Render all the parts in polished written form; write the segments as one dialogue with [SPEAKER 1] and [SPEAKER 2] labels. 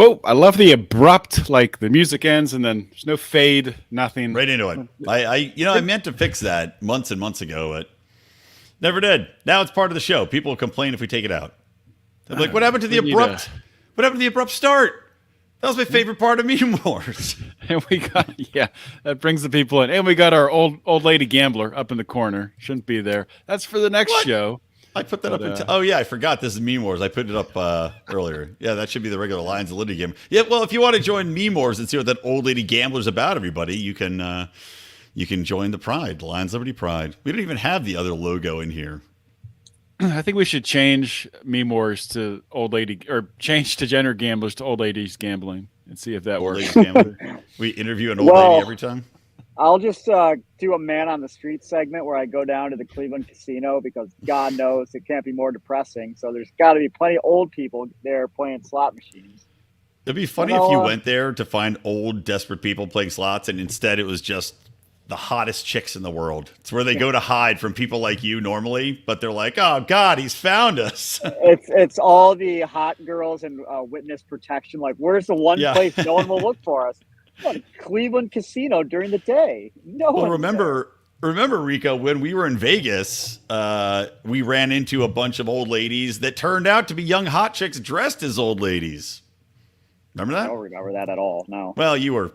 [SPEAKER 1] Whoa! I love the abrupt, like the music ends and then there's no fade, nothing.
[SPEAKER 2] Right into it. I meant to fix that months and months ago, but never did. Now it's part of the show. People complain if we take it out. They're like, "What happened to the abrupt? What happened to the abrupt start?" That was my favorite part of Meme Wars.
[SPEAKER 1] And we got that brings the people in, and we got our old lady gambler up in the corner. Shouldn't be there. That's for the next show.
[SPEAKER 2] I put that up. Oh yeah, I forgot. This is Meme Wars. I put it up earlier. Yeah, that should be the regular Lions of Liberty game. Yeah, well, if you want to join Meme Wars and see what that old lady gambler's about, everybody, you can join the Pride, the Lions Liberty Pride. We don't even have the other logo in here.
[SPEAKER 1] I think we should change Meme Wars to old lady, or change to gender gamblers to old ladies gambling, and see if that works.
[SPEAKER 2] We interview an old lady every time.
[SPEAKER 3] I'll just do a man on the street segment where I go down to the Cleveland casino because God knows it can't be more depressing. So there's got to be plenty of old people there playing slot machines.
[SPEAKER 2] It'd be funny if you went there to find old, desperate people playing slots, and instead it was just the hottest chicks in the world. It's where they go to hide from people like you normally, but they're like, "Oh God, he's found us."
[SPEAKER 3] It's all the hot girls and witness protection. Like, where's the one place no one will look for us? Cleveland casino during the day.
[SPEAKER 2] Remember, Rico, when we were in Vegas, we ran into a bunch of old ladies that turned out to be young hot chicks dressed as old ladies. Remember that?
[SPEAKER 3] I don't remember that at all. No.
[SPEAKER 2] Well, you were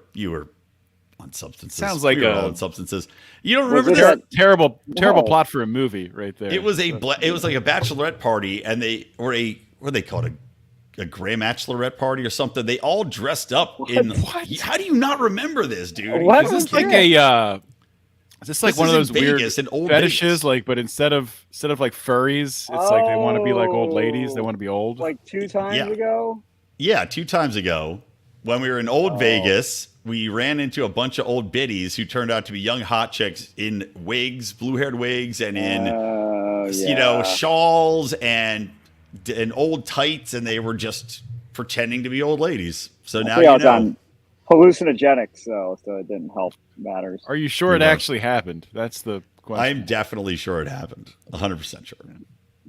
[SPEAKER 2] on substances.
[SPEAKER 1] Sounds like
[SPEAKER 2] on substances. You don't remember
[SPEAKER 1] this? Terrible plot for a movie right there.
[SPEAKER 2] It was it was like a bachelorette party, and what do they call it? A gray bachelorette party or something. They all dressed up in. What? How do you not remember this, dude?
[SPEAKER 1] Is this like a? Is this like one of those weird fetishes?
[SPEAKER 2] Vegas.
[SPEAKER 1] Like, but instead of like furries, it's like they want to be like old ladies. They want to be old.
[SPEAKER 3] Like 2 times ago.
[SPEAKER 2] Yeah, 2 times ago, when we were in old Vegas, we ran into a bunch of old biddies who turned out to be young hot chicks in wigs, blue-haired wigs, and in shawls and old tights, and they were just pretending to be old ladies. So now you know.
[SPEAKER 3] Hallucinogenics, though, so it didn't help matters.
[SPEAKER 1] Are you sure it actually happened? That's the question.
[SPEAKER 2] I'm definitely sure it happened. 100% sure.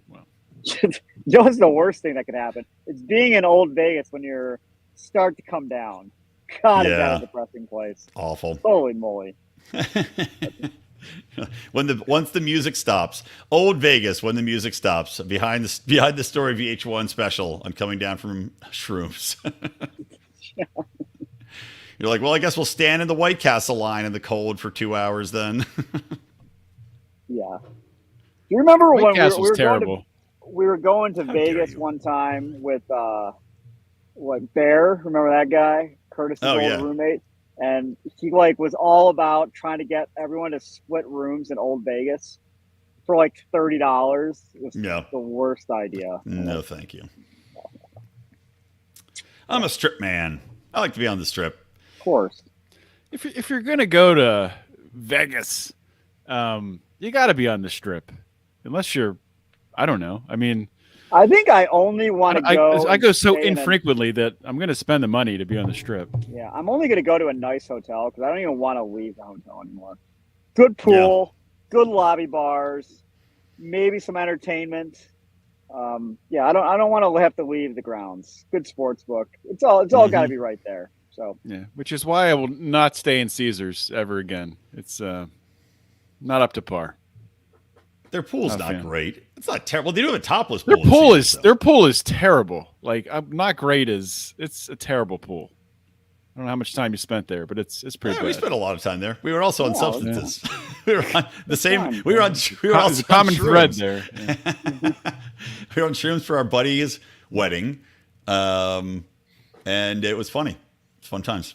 [SPEAKER 3] Well, you know what's the worst thing that could happen? It's being in old Vegas when you're start to come down. God, it's that a depressing place.
[SPEAKER 2] Awful.
[SPEAKER 3] Holy moly.
[SPEAKER 2] Once the music stops, old Vegas. When the music stops, behind the story VH1 special on coming down from shrooms. You're like, well, I guess we'll stand in the White Castle line in the cold for 2 hours then.
[SPEAKER 3] Yeah. Do you remember when we were going to Vegas one time with Bear? Remember that guy, Curtis's old roommate? And he was all about trying to get everyone to split rooms in old Vegas for like $30. It was the worst idea.
[SPEAKER 2] No, thank you. I'm a strip man. I like to be on the strip.
[SPEAKER 3] Of course.
[SPEAKER 1] If you're gonna go to Vegas, you got to be on the strip, unless you're, I don't know. I mean,
[SPEAKER 3] I think I only want to go.
[SPEAKER 1] I go so infrequently that I'm going to spend the money to be on the strip.
[SPEAKER 3] Yeah, I'm only going to go to a nice hotel because I don't even want to leave the hotel anymore. Good pool, good lobby bars, maybe some entertainment. I don't want to have to leave the grounds. Good sports book. It's all got to be right there. So
[SPEAKER 1] which is why I will not stay in Caesars ever again. It's not up to par.
[SPEAKER 2] Their pool's not great. It's not terrible. They do have a topless pool.
[SPEAKER 1] Their pool is terrible. Like, not great it's a terrible pool. I don't know how much time you spent there, but it's pretty bad.
[SPEAKER 2] We spent a lot of time there. We were also on substances. Yeah. We were on the same. We were also
[SPEAKER 1] a common thread there.
[SPEAKER 2] Yeah. We were on shrooms for our buddy's wedding, and it was funny. It's fun times.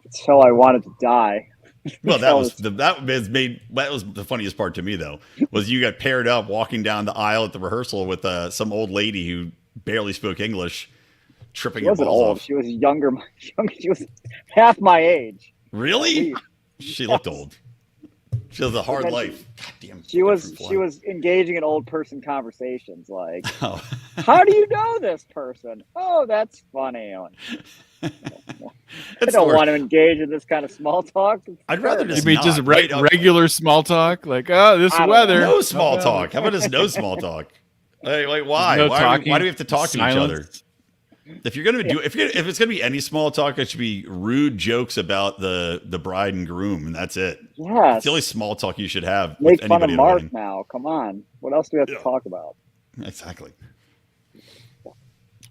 [SPEAKER 3] Until I wanted to die.
[SPEAKER 2] Well, that was the funniest part to me, though, was you got paired up walking down the aisle at the rehearsal with some old lady who barely spoke English, tripping your balls
[SPEAKER 3] old.
[SPEAKER 2] off.
[SPEAKER 3] She was younger. She was half my age.
[SPEAKER 2] Really? She looked old. She has a hard life. God damn.
[SPEAKER 3] She was engaging in old person conversations like, how do you know this person? Oh, that's funny. I don't want to engage in this kind of small talk.
[SPEAKER 2] I'd rather just
[SPEAKER 1] regular small talk, like this weather.
[SPEAKER 2] No small talk. How about just no small talk? Why? Why do we have to talk to each other? If you're gonna do, if it's gonna be any small talk, it should be rude jokes about the bride and groom, and that's it.
[SPEAKER 3] Yes.
[SPEAKER 2] It's the only small talk you should have.
[SPEAKER 3] Make
[SPEAKER 2] with
[SPEAKER 3] fun of
[SPEAKER 2] anybody at a
[SPEAKER 3] Mark
[SPEAKER 2] wedding.
[SPEAKER 3] now. Come on. What else do we have to
[SPEAKER 2] Yeah.
[SPEAKER 3] talk about?
[SPEAKER 2] Exactly.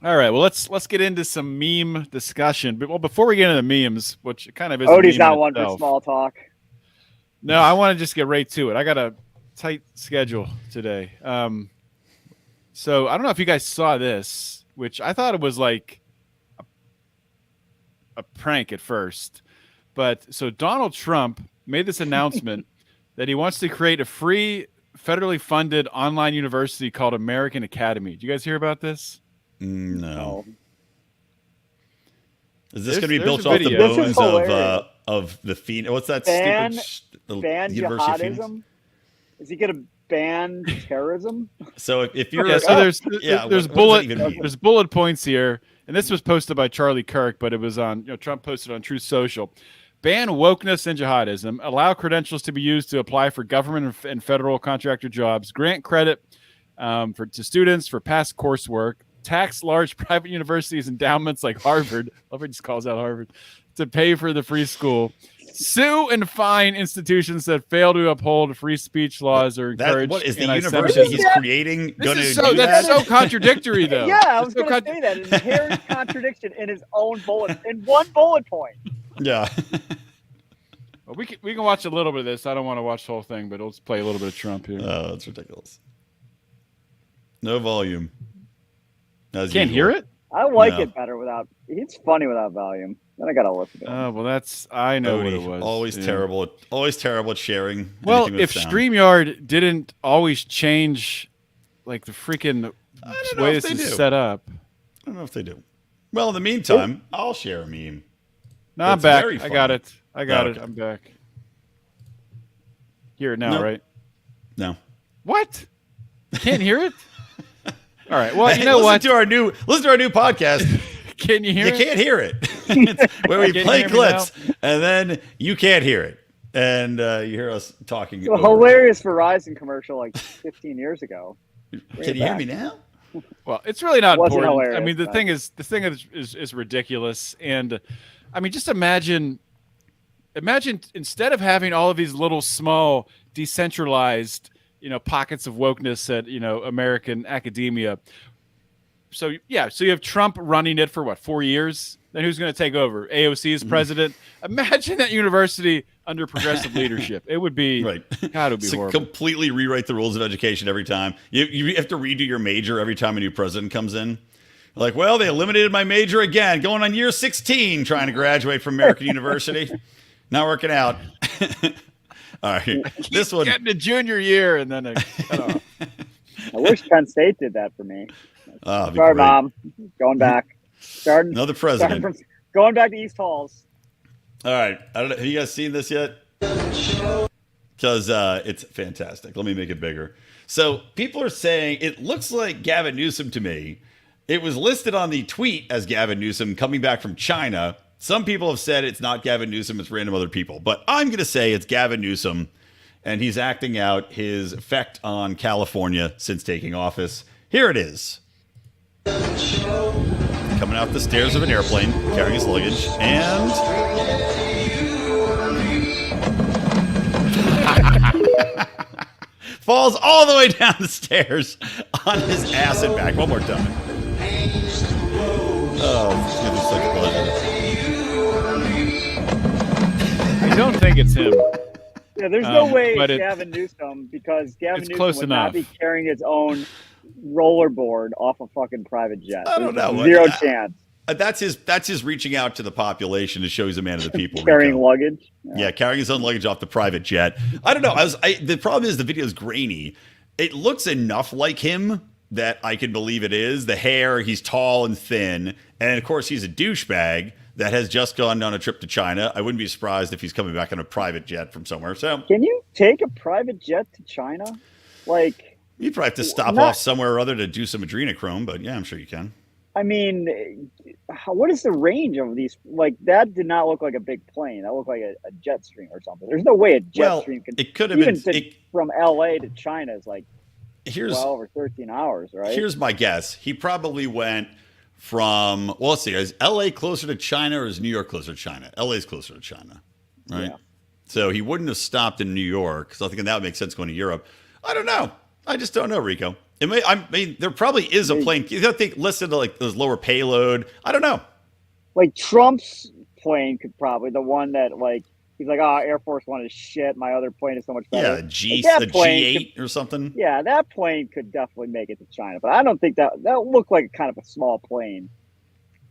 [SPEAKER 1] All right, well let's get into some meme discussion. But well, before we get into the memes, which kind of is
[SPEAKER 3] Odie's
[SPEAKER 1] a meme
[SPEAKER 3] not
[SPEAKER 1] in
[SPEAKER 3] one for
[SPEAKER 1] itself.
[SPEAKER 3] small talk.
[SPEAKER 1] No, I want to just get right to it. I got a tight schedule today. So I don't know if you guys saw this, which I thought it was like a prank at first. But so Donald Trump made this announcement that he wants to create a free, federally funded online university called American Academy. Did you guys hear about this?
[SPEAKER 2] No.
[SPEAKER 3] Oh.
[SPEAKER 2] Is this going to be
[SPEAKER 1] There's
[SPEAKER 2] built
[SPEAKER 1] a
[SPEAKER 2] off the
[SPEAKER 1] video.
[SPEAKER 3] This is
[SPEAKER 2] bones
[SPEAKER 3] hilarious.
[SPEAKER 2] of the Phoenix? What's that
[SPEAKER 3] Ban-
[SPEAKER 2] stupid? The
[SPEAKER 3] Ban
[SPEAKER 2] University of Phoenix?
[SPEAKER 3] jihadism? Is he going to ban terrorism?
[SPEAKER 2] So if you're
[SPEAKER 1] Yeah, so there's
[SPEAKER 2] yeah,
[SPEAKER 1] there's
[SPEAKER 2] what does
[SPEAKER 1] bullet
[SPEAKER 2] that even mean?
[SPEAKER 1] there's bullet points here, and this was posted by Charlie Kirk, but it was on Trump posted on Truth Social. Ban wokeness and jihadism. Allow credentials to be used to apply for government and federal contractor jobs. Grant credit to students for past coursework. Tax large private universities endowments like Harvard. Harvard just calls out Harvard to pay for the free school. Sue and fine institutions that fail to uphold free speech laws or encourage.
[SPEAKER 2] What is the
[SPEAKER 1] anti-Semitism.
[SPEAKER 2] university he's creating
[SPEAKER 1] This
[SPEAKER 2] going to
[SPEAKER 1] is
[SPEAKER 2] do
[SPEAKER 1] so
[SPEAKER 2] that?
[SPEAKER 1] that's so contradictory though.
[SPEAKER 3] Yeah, I was
[SPEAKER 1] It's so
[SPEAKER 3] going to say that. An inherent contradiction in his own in one bullet point.
[SPEAKER 2] Yeah.
[SPEAKER 1] Well, we can watch a little bit of this. I don't want to watch the whole thing, but let's play a little bit of Trump here.
[SPEAKER 2] Oh, that's ridiculous. No volume. As
[SPEAKER 1] Can't
[SPEAKER 2] usual.
[SPEAKER 1] hear it?
[SPEAKER 3] I like
[SPEAKER 2] No.
[SPEAKER 3] it better without. It's funny without volume. Then I got to listen to it.
[SPEAKER 1] Well, I know what it
[SPEAKER 2] Odie,
[SPEAKER 1] was.
[SPEAKER 2] always
[SPEAKER 1] Yeah.
[SPEAKER 2] terrible. Always terrible at sharing.
[SPEAKER 1] Well,
[SPEAKER 2] anything with
[SPEAKER 1] if
[SPEAKER 2] sound.
[SPEAKER 1] StreamYard didn't always change, like the freaking
[SPEAKER 2] I don't know
[SPEAKER 1] way
[SPEAKER 2] if
[SPEAKER 1] this
[SPEAKER 2] they
[SPEAKER 1] is
[SPEAKER 2] do.
[SPEAKER 1] set up.
[SPEAKER 2] I don't know if they do. Well, in the meantime, I'll share a meme.
[SPEAKER 1] No, I'm
[SPEAKER 2] That's
[SPEAKER 1] back.
[SPEAKER 2] very
[SPEAKER 1] I got
[SPEAKER 2] funny.
[SPEAKER 1] it. I got
[SPEAKER 2] Okay.
[SPEAKER 1] it. I'm back. Hear it now,
[SPEAKER 2] No.
[SPEAKER 1] right?
[SPEAKER 2] No.
[SPEAKER 1] What? Can't hear it? All right. Well,
[SPEAKER 2] Hey,
[SPEAKER 1] you know
[SPEAKER 2] listen
[SPEAKER 1] what?
[SPEAKER 2] To our new, listen to our new podcast.
[SPEAKER 1] Can you hear
[SPEAKER 2] You
[SPEAKER 1] it?
[SPEAKER 2] can't hear it. It's where we
[SPEAKER 1] Can you
[SPEAKER 2] play
[SPEAKER 1] hear me
[SPEAKER 2] clips, and then you can't hear it, and you hear us talking.
[SPEAKER 3] It's a
[SPEAKER 2] over
[SPEAKER 3] hilarious Verizon commercial like 15 years ago.
[SPEAKER 2] it.
[SPEAKER 3] Bring
[SPEAKER 2] Can
[SPEAKER 3] it
[SPEAKER 2] you hear
[SPEAKER 3] back.
[SPEAKER 2] me now?
[SPEAKER 1] Well, it's really not
[SPEAKER 3] Wasn't
[SPEAKER 1] important. I
[SPEAKER 3] hilarious,
[SPEAKER 1] mean, the
[SPEAKER 3] but-
[SPEAKER 1] thing is ridiculous, and I mean, just imagine instead of having all of these little small decentralized, pockets of wokeness at American academia. So yeah, so you have Trump running it for what, 4 years? Then who's going to take over? AOC is president. Imagine that university under progressive leadership. It would be
[SPEAKER 2] Right.
[SPEAKER 1] God, it would be
[SPEAKER 2] So
[SPEAKER 1] horrible.
[SPEAKER 2] completely rewrite the rules of education every time. You have to redo your major every time a new president comes in. Like, well, they eliminated my major again, going on year 16, trying to graduate from American University. Not working out. All right. This one.
[SPEAKER 1] Getting to junior year and then cut off.
[SPEAKER 3] I wish Penn State did that for me.
[SPEAKER 2] Oh, it'd be
[SPEAKER 3] Sorry,
[SPEAKER 2] great.
[SPEAKER 3] Mom. Going back. Starting
[SPEAKER 2] Another
[SPEAKER 3] starting
[SPEAKER 2] president.
[SPEAKER 3] from going back to East Halls.
[SPEAKER 2] All right. I don't know. Have you guys seen this yet? Because it's fantastic. Let me make it bigger. So people are saying it looks like Gavin Newsom to me. It was listed on the tweet as Gavin Newsom coming back from China. Some people have said it's not Gavin Newsom, it's random other people. But I'm going to say it's Gavin Newsom, and he's acting out his effect on California since taking office. Here it is. Coming out the stairs of an airplane, carrying his luggage, and falls all the way down the stairs on his ass and back. One more time. Oh, it's gonna be such a pleasure.
[SPEAKER 1] I don't think it's him.
[SPEAKER 3] Yeah, there's no way
[SPEAKER 1] but
[SPEAKER 3] it's
[SPEAKER 1] it-
[SPEAKER 3] Gavin Newsom because Gavin
[SPEAKER 1] it's
[SPEAKER 3] Newsom
[SPEAKER 1] close
[SPEAKER 3] would
[SPEAKER 1] enough.
[SPEAKER 3] not be carrying his own rollerboard off a fucking private jet.
[SPEAKER 2] I don't
[SPEAKER 3] There's
[SPEAKER 2] know.
[SPEAKER 3] Zero chance.
[SPEAKER 2] That's his reaching out to the population to show he's a man of the people.
[SPEAKER 3] Carrying
[SPEAKER 2] Rico.
[SPEAKER 3] luggage.
[SPEAKER 2] Yeah, carrying his own luggage off the private jet. I don't know. The problem is the video is grainy. It looks enough like him that I can believe it is. The hair, he's tall and thin, and of course he's a douchebag that has just gone on a trip to China. I wouldn't be surprised if he's coming back on a private jet from somewhere. So
[SPEAKER 3] Can you take a private jet to China? Like,
[SPEAKER 2] you probably have to stop
[SPEAKER 3] Not-
[SPEAKER 2] off somewhere or other to do some adrenochrome, but yeah, I'm sure you can.
[SPEAKER 3] I mean, what is the range of these? Like, that did not look like a big plane. That looked like a jet stream or something. There's no way a jet
[SPEAKER 2] Well,
[SPEAKER 3] stream can.
[SPEAKER 2] it could have
[SPEAKER 3] even
[SPEAKER 2] been.
[SPEAKER 3] to- from LA to China is like
[SPEAKER 2] Here's
[SPEAKER 3] 12 or 13 hours, right?
[SPEAKER 2] Here's my guess. He probably went from, well, let's see, is LA closer to China or is New York closer to China? LA's closer to China, right?
[SPEAKER 3] Yeah.
[SPEAKER 2] So he wouldn't have stopped in New York. So I think that would make sense going to Europe. I don't know. I just don't know, Rico. I mean, there probably is a plane. You don't think listed to like those lower payload. I don't know.
[SPEAKER 3] Like Trump's plane could probably, the one that like, he's like, oh, Air Force One is shit. My other plane is so much better.
[SPEAKER 2] Yeah,
[SPEAKER 3] Like,
[SPEAKER 2] the G8 or something.
[SPEAKER 3] Yeah, that plane could definitely make it to China, but I don't think that looked like kind of a small plane.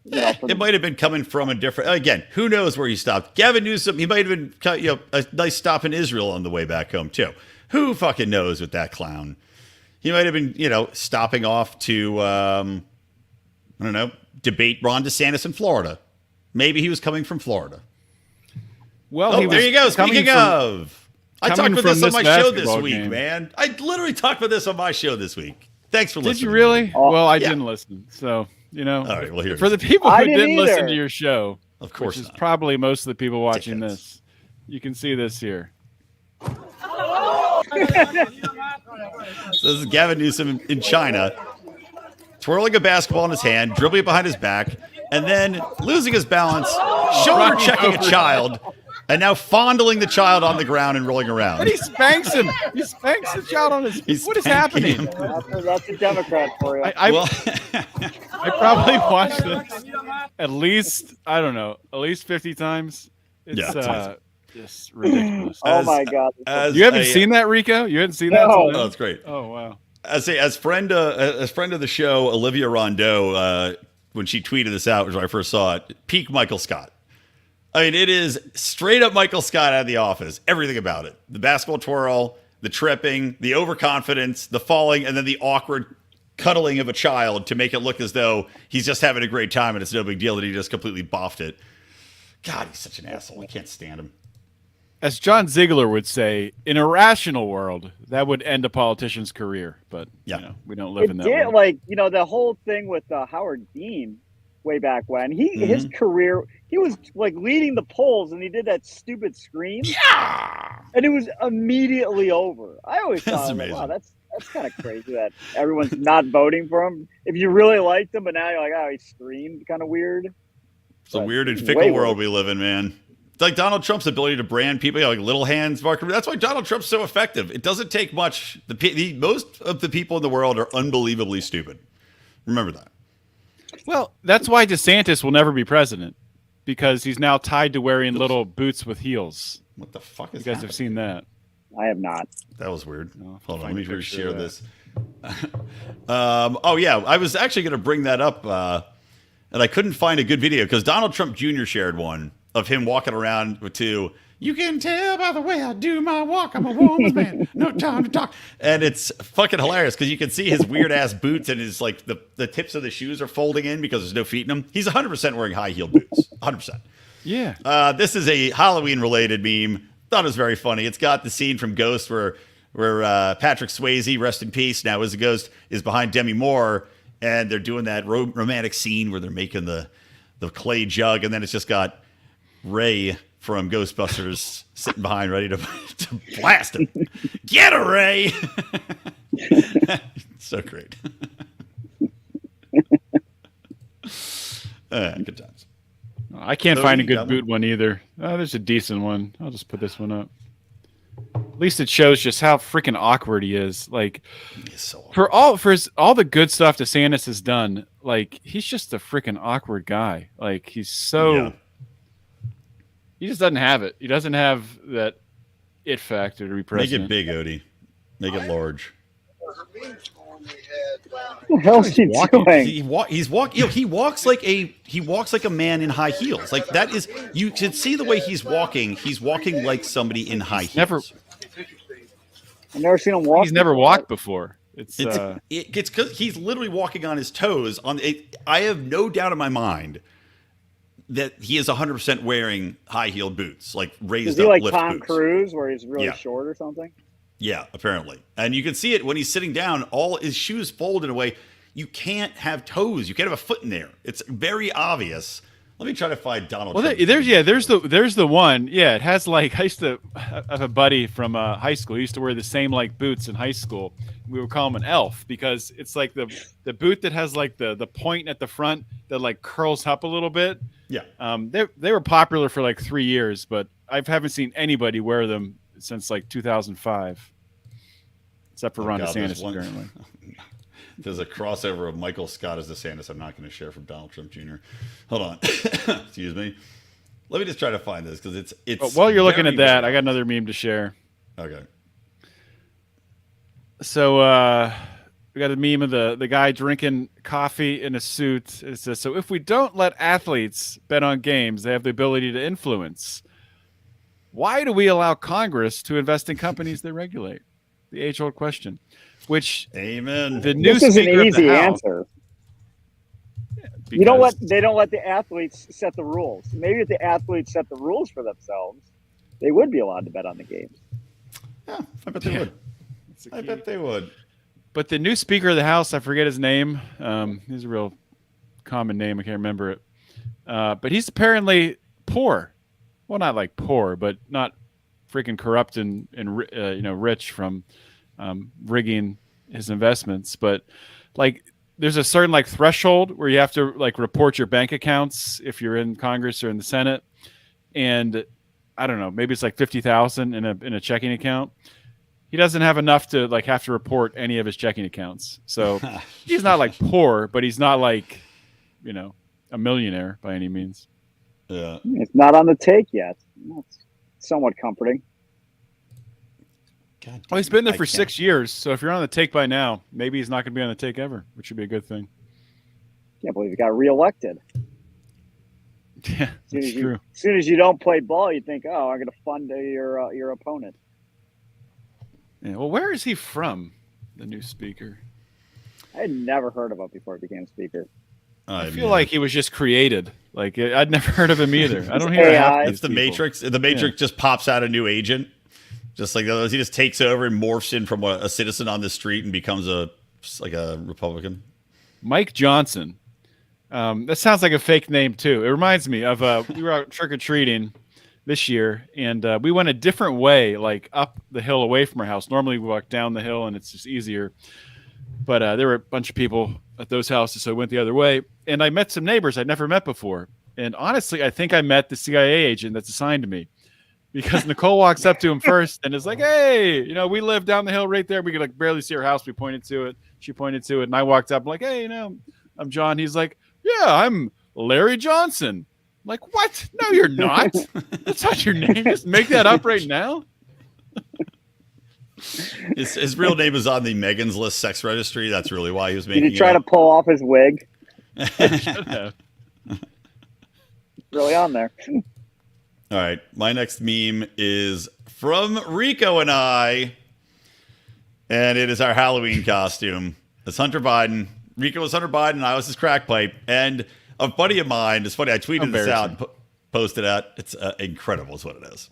[SPEAKER 2] It might have been coming from a different. Again, who knows where he stopped? Gavin Newsom. He might have been, a nice stop in Israel on the way back home too. Who fucking knows with that clown? He might have been, stopping off to, I don't know, debate Ron DeSantis in Florida. Maybe he was coming from Florida.
[SPEAKER 1] Well,
[SPEAKER 2] there you go. Speaking of, I talked about this on my show this week, man. I literally talked about this on my show this week. Thanks for listening.
[SPEAKER 1] Did you really? Well, I didn't listen. So,
[SPEAKER 2] all right, well, here
[SPEAKER 1] for the people who didn't listen to your show,
[SPEAKER 2] of course,
[SPEAKER 1] which is probably most of the people watching this, you can see this here.
[SPEAKER 2] So this is Gavin Newsom in China, twirling a basketball in his hand, dribbling it behind his back, and then losing his balance, shoulder checking a child, and now fondling the child on the ground and rolling around.
[SPEAKER 1] And he spanks him. He spanks the child on his. What is happening?
[SPEAKER 3] That's a Democrat for you.
[SPEAKER 1] I probably watched this at least, I don't know, at least 50 times. It's just ridiculous.
[SPEAKER 3] Oh my God!
[SPEAKER 1] You haven't seen that, Rico? You hadn't seen that?
[SPEAKER 2] No, it's great.
[SPEAKER 1] Oh wow!
[SPEAKER 2] As friend of the show, Olivia Rondeau, when she tweeted this out, which when I first saw it, peak Michael Scott. I mean, it is straight up Michael Scott out of The Office. Everything about it: the basketball twirl, the tripping, the overconfidence, the falling, and then the awkward cuddling of a child to make it look as though he's just having a great time and it's no big deal that he just completely boffed it. God, he's such an asshole. I can't stand him.
[SPEAKER 1] As John Ziegler would say, in a rational world, that would end a politician's career. But we don't live in that world.
[SPEAKER 3] Like, the whole thing with Howard Dean way back when his career, he was like leading the polls and he did that stupid scream.
[SPEAKER 2] Yeah.
[SPEAKER 3] And it was immediately over. I always thought,
[SPEAKER 2] amazing.
[SPEAKER 3] Wow, that's kind of crazy that everyone's not voting for him. If you really liked him, but now you're like, oh, he screamed, kind of weird.
[SPEAKER 2] It's a weird and fickle world we live in, man. It's like Donald Trump's ability to brand people, like little hands, Mark. That's why Donald Trump's so effective. It doesn't take much. Most of the people in the world are unbelievably stupid. Remember that.
[SPEAKER 1] Well, that's why DeSantis will never be president, because he's now tied to wearing little boots with heels.
[SPEAKER 2] What the fuck is
[SPEAKER 1] you guys have seen that?
[SPEAKER 3] I have not.
[SPEAKER 2] That was weird. Hold on, let me share this. I was actually going to bring that up, and I couldn't find a good video because Donald Trump Jr. shared one of him walking around with two. You can tell by the way I do my walk, I'm a woman's man. No time to talk. And it's fucking hilarious because you can see his weird ass boots and his like the tips of the shoes are folding in because there's no feet in them. He's 100% wearing high heel boots. 100%.
[SPEAKER 1] Yeah.
[SPEAKER 2] This is a Halloween related meme. Thought it was very funny. It's got the scene from Ghost where Patrick Swayze, rest in peace, now as a ghost, is behind Demi Moore, and they're doing that romantic scene where they're making the clay jug, and then it's just got Ray from Ghostbusters sitting behind, ready to blast him. Get her, Ray! So great. Good times.
[SPEAKER 1] I can't find a good boot one either. There's a decent one. I'll just put this one up. At least it shows just how freaking awkward he is. Like, for all the good stuff DeSantis has done, like he's just a freaking awkward guy. Like he's so he just doesn't have it. He doesn't have that it factor to be president.
[SPEAKER 2] Make it big, Odie. Make it large.
[SPEAKER 3] What the hell is he doing?
[SPEAKER 2] He walks like a man in high heels. Like that is, you can see the way he's walking. He's walking like somebody in high heels.
[SPEAKER 3] I've never seen him walk.
[SPEAKER 1] He's never walked before. It's
[SPEAKER 2] because he's literally walking on his toes. I have no doubt in my mind that he is 100% wearing high heel boots, like raised up. Is he
[SPEAKER 3] like
[SPEAKER 2] lift
[SPEAKER 3] Tom
[SPEAKER 2] boots.
[SPEAKER 3] Cruise, where he's really short or something?
[SPEAKER 2] Yeah, apparently. And you can see it when he's sitting down, all his shoes fold in a way. You can't have toes. You can't have a foot in there. It's very obvious Let me try to find Donald
[SPEAKER 1] Well,
[SPEAKER 2] Trump.
[SPEAKER 1] there's the one. Yeah, it has like I used to have a buddy from high school. He used to wear the same like boots in high school. We would call him an elf because it's like the boot that has like the point at the front that like curls up a little bit.
[SPEAKER 2] Yeah.
[SPEAKER 1] They were popular for like 3 years, but I haven't seen anybody wear them since like 2005, except for Ron DeSantis apparently.
[SPEAKER 2] There's a crossover of Michael Scott as DeSantis I'm not going to share from Donald Trump Jr. Hold on. Excuse me. Let me just try to find this because it's.
[SPEAKER 1] But while you're looking at that, I got another meme to share.
[SPEAKER 2] Okay.
[SPEAKER 1] So we got a meme of the guy drinking coffee in a suit. It says, "So if we don't let athletes bet on games, they have the ability to influence. Why do we allow Congress to invest in companies they regulate?" The age-old question. Which
[SPEAKER 2] Amen.
[SPEAKER 1] the new
[SPEAKER 3] This is an
[SPEAKER 1] Speaker of
[SPEAKER 3] easy
[SPEAKER 1] the House,
[SPEAKER 3] answer. You know what? They don't let the athletes set the rules. Maybe if the athletes set the rules for themselves, they would be allowed to bet on the games.
[SPEAKER 2] Yeah, I bet they would. I bet they would.
[SPEAKER 1] But the new Speaker of the House, I forget his name. He's a real common name. I can't remember it. But he's apparently poor. Well, not like poor, but not freaking corrupt and rich from rigging his investments. But like, there's a certain like threshold where you have to like report your bank accounts if you're in Congress or in the Senate, and I don't know, maybe it's like 50,000 in a checking account. He doesn't have enough to like have to report any of his checking accounts. So he's not like poor, but he's not like, a millionaire by any means.
[SPEAKER 2] Yeah.
[SPEAKER 3] It's not on the take yet. That's somewhat comforting.
[SPEAKER 2] God,
[SPEAKER 1] Well, he's been there for 6 years. So if you're on the take by now, maybe he's not going to be on the take ever, which would be a good thing.
[SPEAKER 3] Can't believe he got reelected.
[SPEAKER 1] Yeah, that's true.
[SPEAKER 3] As soon as you don't play ball, you think, "Oh, I'm going to fund your opponent."
[SPEAKER 1] Yeah, well, where is he from, the new speaker?
[SPEAKER 3] I had never heard of him before he became speaker.
[SPEAKER 1] I feel like he was just created. Like I'd never heard of him either. I don't hear
[SPEAKER 3] AI.
[SPEAKER 2] It's the Matrix. The Matrix just pops out a new agent, just like those. He just takes over and morphs in from a citizen on the street and becomes a Republican.
[SPEAKER 1] Mike Johnson. That sounds like a fake name too. It reminds me of we were out trick or treating this year, and we went a different way, like up the hill away from our house. Normally we walk down the hill, and it's just easier. But there were a bunch of people at those houses, so I went the other way. And I met some neighbors I'd never met before. And honestly, I think I met the CIA agent that's assigned to me, because Nicole walks up to him first and is like, "Hey, we live down the hill right there. We could like barely see our house. We pointed to it. She pointed to it, and I walked up like, "Hey, I'm John." He's like, "Yeah, I'm Larry Johnson." I'm like, "What? No, you're not. That's not your name. Just make that up right now."
[SPEAKER 3] Did
[SPEAKER 2] His real name is on the Megan's List sex registry. That's really why he was making.
[SPEAKER 3] he try to pull off his wig?
[SPEAKER 1] Should have.
[SPEAKER 3] Really on there.
[SPEAKER 2] All right, my next meme is from Rico and I, and it is our Halloween costume. It's Hunter Biden. Rico was Hunter Biden, and I was his crack pipe. And a buddy of mine, it's funny, I tweeted this out and posted it. It's incredible is what it is.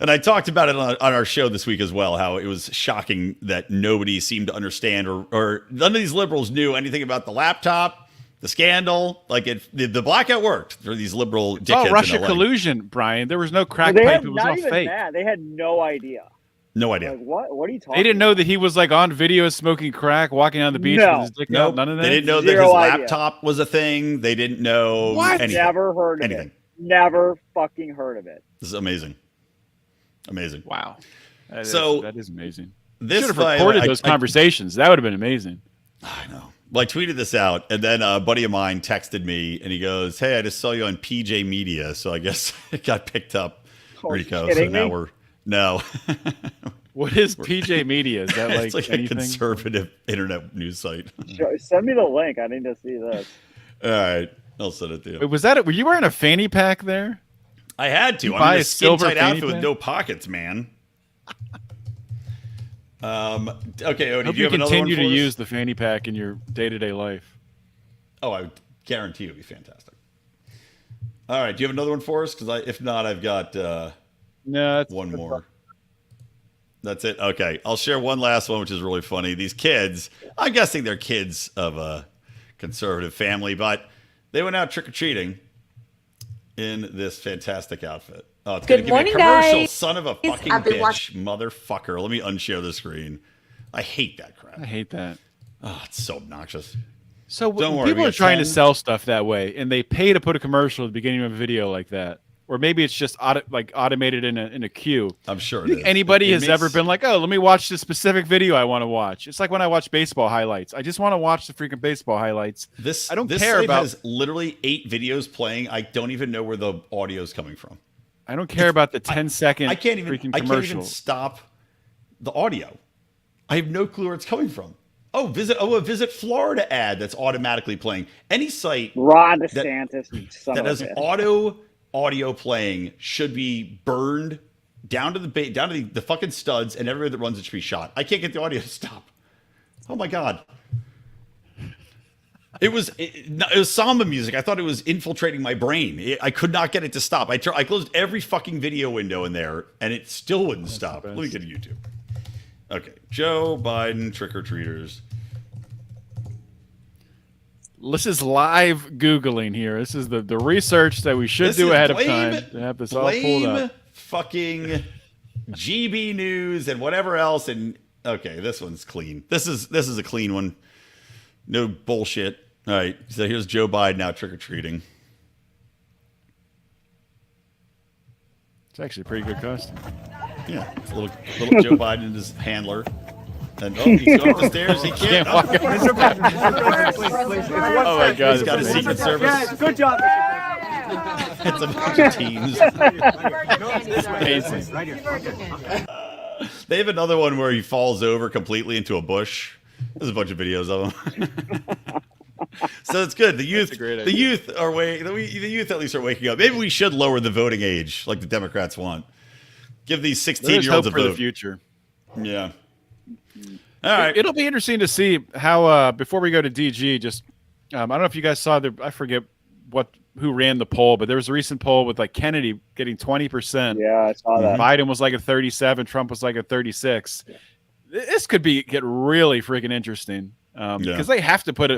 [SPEAKER 2] And I talked about it on our show this week as well, how it was shocking that nobody seemed to understand or none of these liberals knew anything about the laptop, the scandal. Like the blackout worked for these liberal dickheads.
[SPEAKER 1] It's all Russia
[SPEAKER 2] in LA.
[SPEAKER 1] collusion, Brian. There was no crack
[SPEAKER 3] They
[SPEAKER 1] pipe.
[SPEAKER 3] had
[SPEAKER 1] It was
[SPEAKER 3] not
[SPEAKER 1] all
[SPEAKER 3] even
[SPEAKER 1] fake.
[SPEAKER 3] that. They had no idea.
[SPEAKER 2] No idea.
[SPEAKER 3] Like, what are you talking?
[SPEAKER 1] They didn't know that he was like on video smoking crack, walking on the beach
[SPEAKER 3] No.
[SPEAKER 1] with his dick
[SPEAKER 2] Nope.
[SPEAKER 1] out. None of that.
[SPEAKER 2] They didn't know that
[SPEAKER 3] Zero
[SPEAKER 2] his
[SPEAKER 3] idea.
[SPEAKER 2] laptop was a thing. They didn't know
[SPEAKER 1] What?
[SPEAKER 2] anything.
[SPEAKER 3] Never heard of
[SPEAKER 2] Anything.
[SPEAKER 3] it. Never fucking heard of it.
[SPEAKER 2] This is amazing. Amazing.
[SPEAKER 1] Wow. That is amazing.
[SPEAKER 2] This
[SPEAKER 1] Should have
[SPEAKER 2] fight,
[SPEAKER 1] recorded those conversations. That would have been amazing.
[SPEAKER 2] I know. Well, I tweeted this out, and then a buddy of mine texted me, and he goes, "Hey, I just saw you on PJ Media, so I guess it got picked up,
[SPEAKER 3] Oh,
[SPEAKER 2] Rico.
[SPEAKER 3] you
[SPEAKER 2] So
[SPEAKER 3] kidding
[SPEAKER 2] now
[SPEAKER 3] me?
[SPEAKER 2] we're no."
[SPEAKER 1] What is PJ Media? Is that like,
[SPEAKER 2] it's like
[SPEAKER 1] anything?
[SPEAKER 2] a conservative internet news site.
[SPEAKER 3] Send me the link. I need to see this.
[SPEAKER 2] All right, I'll send it to you.
[SPEAKER 1] Wait, was that it? Were you wearing a fanny pack there?
[SPEAKER 2] I had to.
[SPEAKER 1] You
[SPEAKER 2] I'm
[SPEAKER 1] buy
[SPEAKER 2] in
[SPEAKER 1] a
[SPEAKER 2] a skin
[SPEAKER 1] silver
[SPEAKER 2] tight
[SPEAKER 1] fanny
[SPEAKER 2] outfit with
[SPEAKER 1] pack?
[SPEAKER 2] no pockets, man. Okay, Odie,
[SPEAKER 1] Hope
[SPEAKER 2] do you have another one
[SPEAKER 1] continue
[SPEAKER 2] for
[SPEAKER 1] to
[SPEAKER 2] us?
[SPEAKER 1] use the fanny pack in your day-to-day life.
[SPEAKER 2] Oh, I would guarantee it'll be fantastic. All right, do you have another one for us? Because if not, I've got
[SPEAKER 1] No, that's
[SPEAKER 2] one more. That's it. Okay, I'll share one last one, which is really funny. These kids, I'm guessing they're kids of a conservative family, but they went out trick or treating, in this fantastic outfit. Oh, it's
[SPEAKER 4] Good
[SPEAKER 2] going to give me a
[SPEAKER 4] morning,
[SPEAKER 2] commercial,
[SPEAKER 4] guys.
[SPEAKER 2] son of a fucking
[SPEAKER 4] I've been
[SPEAKER 2] bitch, motherfucker. Let me unshare the screen. I hate that crap.
[SPEAKER 1] I hate that.
[SPEAKER 2] Oh, it's so obnoxious.
[SPEAKER 1] So
[SPEAKER 2] Don't worry,
[SPEAKER 1] people
[SPEAKER 2] we
[SPEAKER 1] are
[SPEAKER 2] got
[SPEAKER 1] trying
[SPEAKER 2] 10.
[SPEAKER 1] to sell stuff that way, and they pay to put a commercial at the beginning of a video like that, or maybe it's just automated in a queue.
[SPEAKER 2] I'm sure
[SPEAKER 1] You
[SPEAKER 2] it
[SPEAKER 1] think
[SPEAKER 2] is.
[SPEAKER 1] anybody
[SPEAKER 2] It
[SPEAKER 1] has
[SPEAKER 2] makes-
[SPEAKER 1] ever been like, oh, let me watch this specific video I want to watch. It's like when I watch baseball highlights. I just want to watch the freaking baseball highlights.
[SPEAKER 2] This
[SPEAKER 1] I don't
[SPEAKER 2] this
[SPEAKER 1] care
[SPEAKER 2] site
[SPEAKER 1] about-
[SPEAKER 2] has literally 8 videos playing. I don't even know where the audio is coming from.
[SPEAKER 1] I don't care about the 10-second
[SPEAKER 2] I can't even
[SPEAKER 1] freaking
[SPEAKER 2] I can't even
[SPEAKER 1] commercials.
[SPEAKER 2] stop the audio. I have no clue where it's coming from. A Visit Florida ad that's automatically playing. Any site
[SPEAKER 3] Ron DeSantis, you son
[SPEAKER 2] that
[SPEAKER 3] of
[SPEAKER 2] has
[SPEAKER 3] a bitch.
[SPEAKER 2] audio playing should be burned down to the fucking studs, and everybody that runs it should be shot. I can't get the audio to stop. Oh my god. It was samba music. I thought it was infiltrating my brain. I could not get it to stop. I closed every fucking video window in there, and it still wouldn't stop. Let me get to YouTube. Okay, Joe Biden trick-or-treaters.
[SPEAKER 1] This is live Googling here. This is the research that we should
[SPEAKER 2] This
[SPEAKER 1] do
[SPEAKER 2] is
[SPEAKER 1] ahead of
[SPEAKER 2] blame-
[SPEAKER 1] time to have this all pulled
[SPEAKER 2] Blame
[SPEAKER 1] up.
[SPEAKER 2] fucking GB News and whatever else. And okay, this one's clean. This is a clean one. No bullshit. All right, so here's Joe Biden out trick-or-treating.
[SPEAKER 1] It's actually a pretty good costume.
[SPEAKER 2] Yeah, it's a little Joe Biden and his handler. And he's going up the stairs. He can't.
[SPEAKER 1] Walk out. Oh my god!
[SPEAKER 2] He's got a secret service.
[SPEAKER 3] Good job.
[SPEAKER 2] It's a bunch of teams.
[SPEAKER 1] Amazing.
[SPEAKER 2] They have another one where he falls over completely into a bush. There's a bunch of videos of him. So it's good. The youth,
[SPEAKER 1] a great
[SPEAKER 2] the
[SPEAKER 1] idea.
[SPEAKER 2] youth the youth at least are waking up. Maybe we should lower the voting age, like the Democrats want. Give these
[SPEAKER 1] There's
[SPEAKER 2] 16-year-olds
[SPEAKER 1] hope
[SPEAKER 2] a
[SPEAKER 1] for the
[SPEAKER 2] vote.
[SPEAKER 1] future.
[SPEAKER 2] Yeah. All right.
[SPEAKER 1] It'll be interesting to see how before we go to DG, just I don't know if you guys saw I forget who ran the poll, but there was a recent poll with like Kennedy getting 20%.
[SPEAKER 3] Yeah, I saw that.
[SPEAKER 1] Biden was like a 37, Trump was like a 36. This could get really freaking interesting because they have to put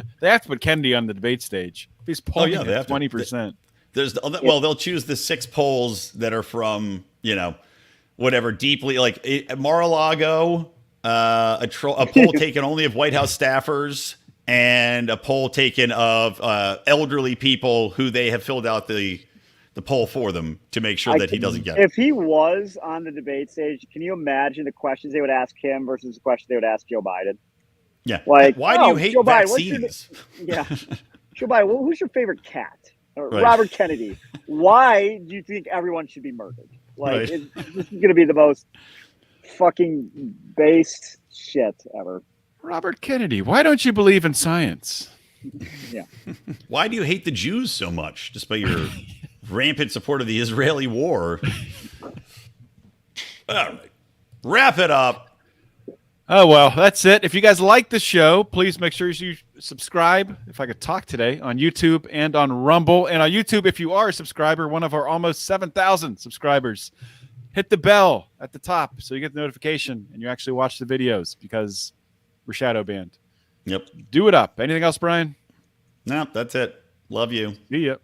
[SPEAKER 1] Kennedy on the debate stage. If he's polling
[SPEAKER 2] they have
[SPEAKER 1] at
[SPEAKER 2] to.
[SPEAKER 1] 20%.
[SPEAKER 2] There's they'll choose the 6 polls that are from, whatever deeply like Mar-a-Lago, a poll taken only of White House staffers, and a poll taken of elderly people who they have filled out the poll for them to make sure that he doesn't get it.
[SPEAKER 3] If he was on the debate stage, can you imagine the questions they would ask him versus the questions they would ask Joe Biden?
[SPEAKER 2] Yeah.
[SPEAKER 3] Like,
[SPEAKER 2] why do you hate
[SPEAKER 3] Joe Biden, what's your-
[SPEAKER 2] vaccines?
[SPEAKER 3] Yeah. Joe Biden, who's your favorite cat? Or
[SPEAKER 2] Right.
[SPEAKER 3] Robert Kennedy. Why do you think everyone should be murdered? Like,
[SPEAKER 2] Right.
[SPEAKER 3] this is going to be the most fucking based shit ever.
[SPEAKER 1] Robert Kennedy, why don't you believe in science?
[SPEAKER 3] Yeah.
[SPEAKER 2] Why do you hate the Jews so much, despite your rampant support of the Israeli war? All right. Wrap it up.
[SPEAKER 1] Oh, well, that's it. If you guys like the show, please make sure you subscribe, if I could talk today, on YouTube and on Rumble. And on YouTube, if you are a subscriber, one of our almost 7,000 subscribers, hit the bell at the top so you get the notification and you actually watch the videos because we're shadow banned.
[SPEAKER 2] Yep.
[SPEAKER 1] Do it up. Anything else, Brian?
[SPEAKER 2] No, that's it. Love you.
[SPEAKER 1] See ya.